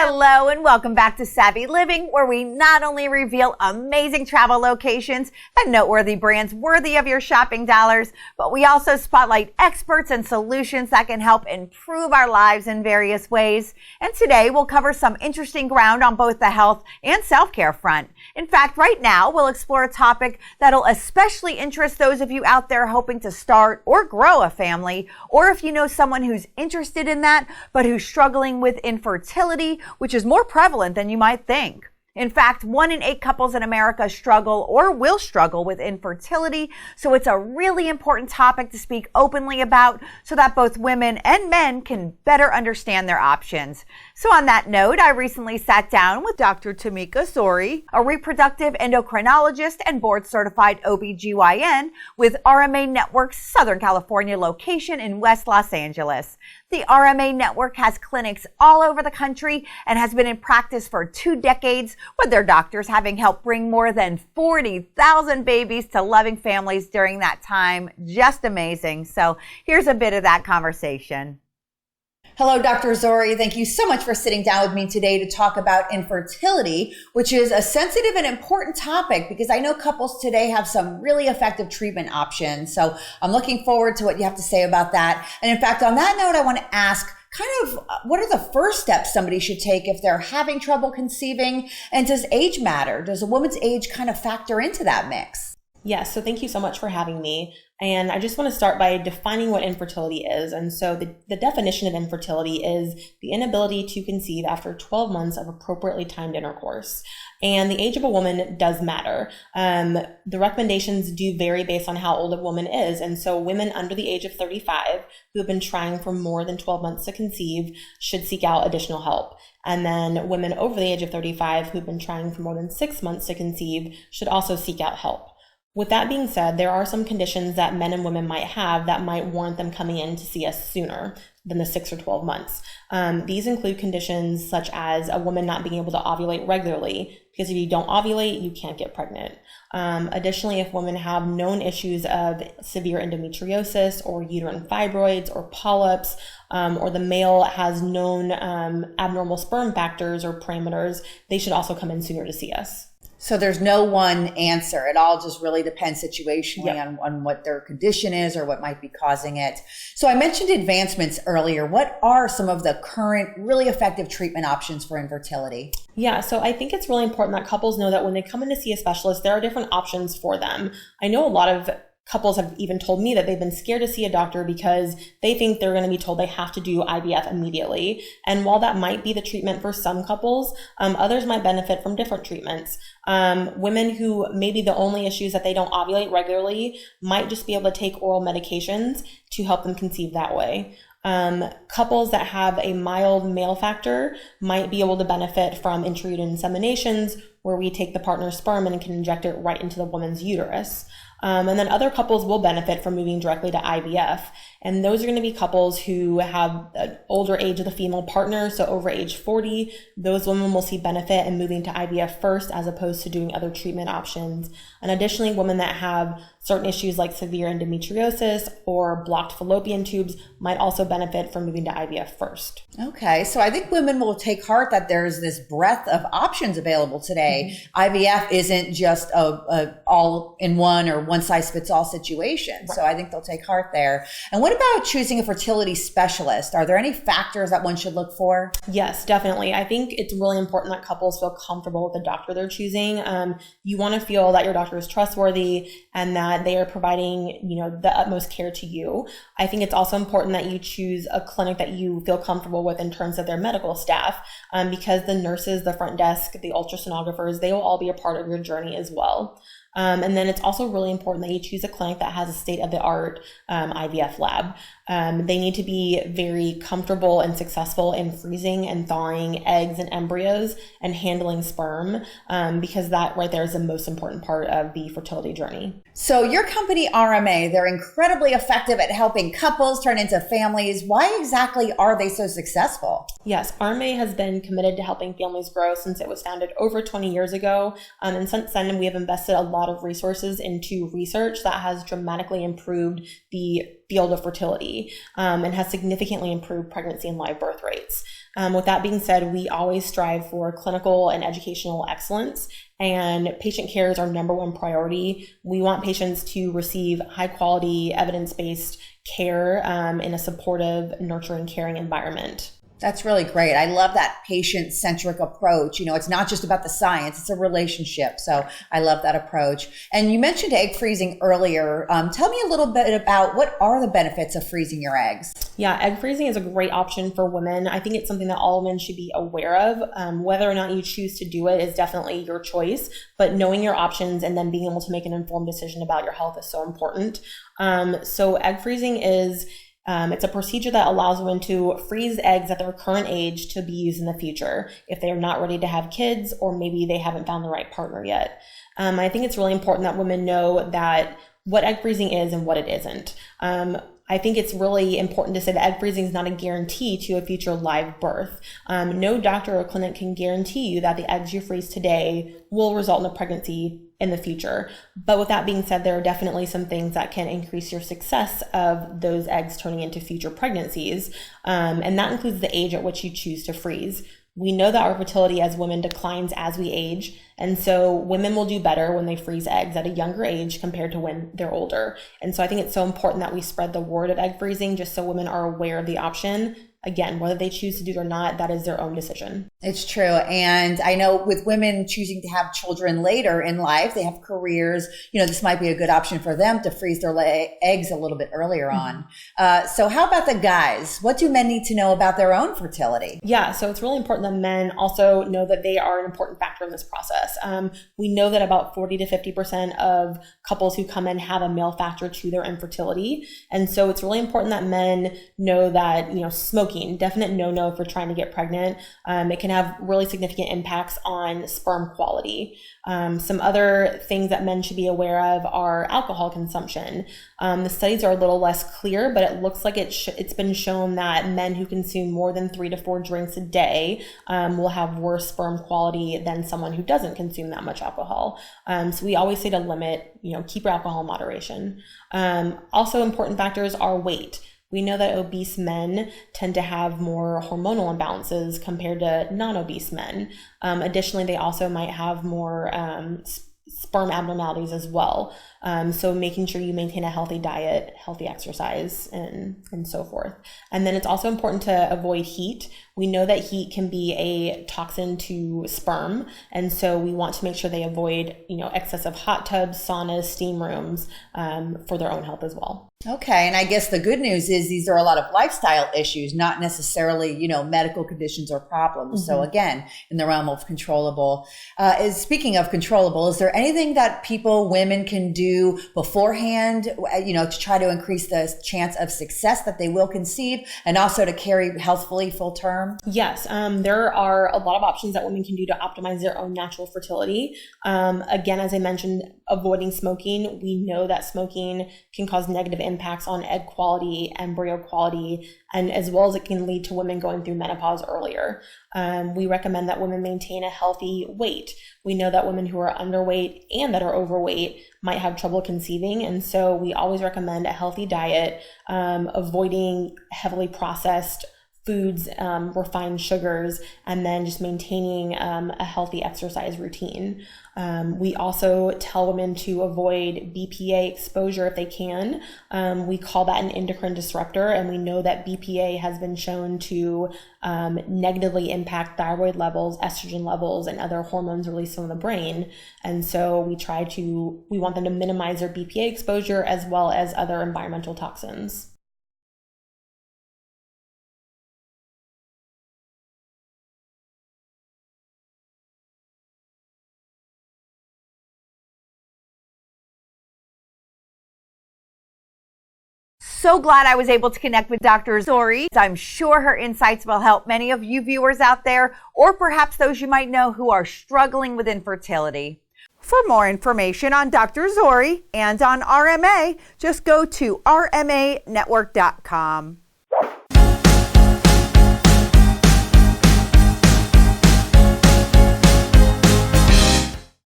Hello and welcome back to Savvy Living, where we not only reveal amazing travel locations and noteworthy brands worthy of your shopping dollars, but we also spotlight experts and solutions that can help improve our lives in various ways. And today we'll cover some interesting ground on both the health and self-care front. In fact, right now we'll explore a topic that'll especially interest those of you out there hoping to start or grow a family, or if you know someone who's interested in that but who's struggling with infertility, which is more prevalent than you might think. In fact, 1 in 8 couples in America struggle or will struggle with infertility, so it's a really important topic to speak openly about so that both women and men can better understand their options. So on that note, I recently sat down with Dr. Temeka, Zore, a reproductive endocrinologist and board-certified OBGYN with RMA Network's Southern California location in West Los Angeles. The RMA Network has clinics all over the country and has been in practice for 2 decades, with their doctors having helped bring more than 40,000 babies to loving families during that time. Just amazing. So here's a bit of that conversation. Hello, Dr. Zore. Thank you so much for sitting down with me today to talk about infertility, which is a sensitive and important topic because I know couples today have some really effective treatment options. So I'm looking forward to what you have to say about that. And in fact, on that note, I want to ask what are the first steps somebody should take if they're having trouble conceiving? And does age matter? Does a woman's age kind of factor into that mix? Yes, so thank you so much for having me. And I just want to start by defining what infertility is. And so the definition of infertility is the inability to conceive after 12 months of appropriately timed intercourse. And the age of a woman does matter. The recommendations do vary based on how old a woman is. And so women under the age of 35 who have been trying for more than 12 months to conceive should seek out additional help. And then women over the age of 35 who've been trying for more than 6 months to conceive should also seek out help. With that being said, there are some conditions that men and women might have that might warrant them coming in to see us sooner than the 6 or 12 months. These include conditions such as a woman not being able to ovulate regularly, because if you don't ovulate, you can't get pregnant. Additionally, if women have known issues of severe endometriosis or uterine fibroids or polyps, or the male has known abnormal sperm factors or parameters, they should also come in sooner to see us. So there's no one answer. It all just really depends situationally on what their condition is or what might be causing it. So I mentioned advancements earlier. What are some of the current really effective treatment options for infertility? Yeah, so I think it's really important that couples know that when they come in to see a specialist, there are different options for them. I know a lot of couples have even told me that they've been scared to see a doctor because they think they're going to be told they have to do IVF immediately. And while that might be the treatment for some couples, others might benefit from different treatments. Women who maybe the only issue is that they don't ovulate regularly might just be able to take oral medications to help them conceive that way. Couples that have a mild male factor might be able to benefit from intrauterine inseminations, where we take the partner's sperm and can inject it right into the woman's uterus. And then other couples will benefit from moving directly to IVF. And those are going to be couples who have an older age of the female partner, so over age 40. Those women will see benefit in moving to IVF first as opposed to doing other treatment options. And additionally, women that have certain issues like severe endometriosis or blocked fallopian tubes might also benefit from moving to IVF first. Okay, so I think women will take heart that there's this breadth of options available today. Mm-hmm. IVF isn't just a all-in-one or one-size-fits-all situation. Right. So I think they'll take heart there. And what about choosing a fertility specialist? Are there any factors that one should look for? Yes, definitely. I think it's really important that couples feel comfortable with the doctor they're choosing. You want to feel that your doctor is trustworthy and that they are providing, the utmost care to you. I think it's also important that you choose a clinic that you feel comfortable with in terms of their medical staff, because the nurses, the front desk, the ultrasonographers, they will all be a part of your journey as well. And then it's also really important that you choose a clinic that has a state-of-the-art IVF lab. They need to be very comfortable and successful in freezing and thawing eggs and embryos and handling sperm, because that right there is the most important part of the fertility journey. So your company, RMA, they're incredibly effective at helping couples turn into families. Why exactly are they so successful? Yes, RMA has been committed to helping families grow since it was founded over 20 years ago. And since then, we have invested a lot of resources into research that has dramatically improved the field of fertility, and has significantly improved pregnancy and live birth rates. With that being said, we always strive for clinical and educational excellence, and patient care is our number one priority. We want patients to receive high quality, evidence-based care in a supportive, nurturing, caring environment. That's really great. I love that patient-centric approach. It's not just about the science, it's a relationship. So I love that approach. And you mentioned egg freezing earlier. Tell me a little bit about what are the benefits of freezing your eggs? Yeah, egg freezing is a great option for women. I think it's something that all women should be aware of. Whether or not you choose to do it is definitely your choice, but knowing your options and then being able to make an informed decision about your health is so important. So egg freezing is it's a procedure that allows women to freeze eggs at their current age to be used in the future if they are not ready to have kids, or maybe they haven't found the right partner yet. I think it's really important that women know that what egg freezing is and what it isn't. I think it's really important to say that egg freezing is not a guarantee to a future live birth. No doctor or clinic can guarantee you that the eggs you freeze today will result in a pregnancy in the future. But with that being said, there are definitely some things that can increase your success of those eggs turning into future pregnancies. And that includes the age at which you choose to freeze. We know that our fertility as women declines as we age. And so women will do better when they freeze eggs at a younger age compared to when they're older. And so I think it's so important that we spread the word of egg freezing just so women are aware of the option. Again, whether they choose to do it or not, that is their own decision. It's true. And I know with women choosing to have children later in life, they have careers, this might be a good option for them to freeze their eggs a little bit earlier on. So how about the guys? What do men need to know about their own fertility? Yeah, so it's really important that men also know that they are an important factor in this process. We know that about 40 to 50% of couples who come in have a male factor to their infertility. And so it's really important that men know that, smoking, definite no-no for trying to get pregnant. It can have really significant impacts on sperm quality. Some other things that men should be aware of are alcohol consumption. The studies are a little less clear, but it looks like it's been shown that men who consume more than 3 to 4 drinks a day will have worse sperm quality than someone who doesn't consume that much alcohol. So we always say to limit, keep your alcohol in moderation. Also important factors are weight. We know that obese men tend to have more hormonal imbalances compared to non-obese men. Additionally, they also might have more sperm abnormalities as well. So making sure you maintain a healthy diet, healthy exercise, and so forth. And then it's also important to avoid heat. We know that heat can be a toxin to sperm. And so we want to make sure they avoid, excessive hot tubs, saunas, steam rooms, for their own health as well. Okay. And I guess the good news is these are a lot of lifestyle issues, not necessarily, medical conditions or problems. Mm-hmm. So again, in the realm of controllable. Speaking of controllable, is there anything that women can do beforehand, to try to increase the chance of success that they will conceive and also to carry healthfully full term? Yes. There are a lot of options that women can do to optimize their own natural fertility. Again, as I mentioned, avoiding smoking. We know that smoking can cause negative impacts on egg quality, embryo quality, and as well as it can lead to women going through menopause earlier. We recommend that women maintain a healthy weight. We know that women who are underweight and that are overweight might have trouble conceiving. And so we always recommend a healthy diet, avoiding heavily processed foods, refined sugars, and then just maintaining a healthy exercise routine. We also tell women to avoid BPA exposure if they can. We call that an endocrine disruptor, and we know that BPA has been shown to negatively impact thyroid levels, estrogen levels, and other hormones released from the brain. And so we want them to minimize their BPA exposure as well as other environmental toxins. So glad I was able to connect with Dr. Zore. I'm sure her insights will help many of you viewers out there, or perhaps those you might know who are struggling with infertility. For more information on Dr. Zore and on RMA, just go to rmanetwork.com.